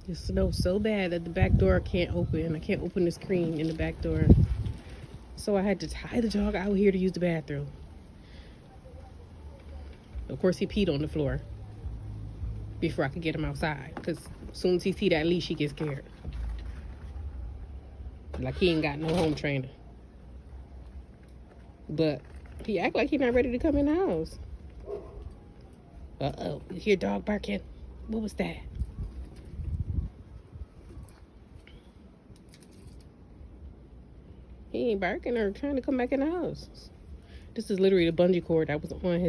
It smells so bad that the back door can't open. I can't open the screen in the back door. So I had to tie the dog out here to use the bathroom. Of course, he peed on the floor before I could get him outside. Because as soon as he see that leash, he gets scared. Like he ain't got no home trainer. But he act like he not ready to come in the house. Uh-oh. You hear dog barking? What was that? He ain't barking or trying to come back in the house. This is literally the bungee cord that was on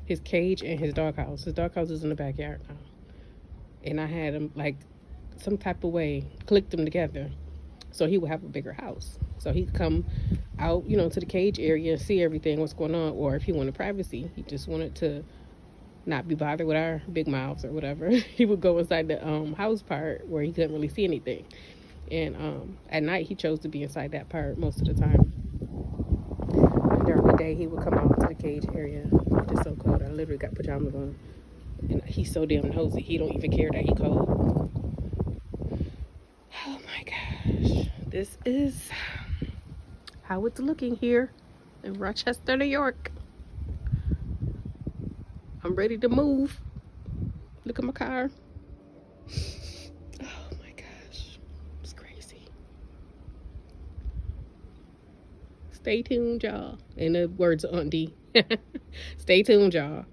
his cage and his doghouse. His doghouse is in the backyard now. And I had him like some type of way clicked them together so he would have a bigger house. So he could come out, to the cage area and see everything, what's going on. Or if he wanted privacy, he just wanted to not be bothered with our big mouths or whatever. He would go inside the house part where he couldn't really see anything. And at night, he chose to be inside that part most of the time. And during the day, he would come out to the cage area. It's just so cold. I literally got pajamas on. And he's so damn nosy. He don't even care that he cold. Oh my gosh. This is how it's looking here in Rochester, New York. I'm ready to move. Look at my car. Oh my gosh. It's crazy. Stay tuned, y'all. In the words of Aunt D. Stay tuned, y'all.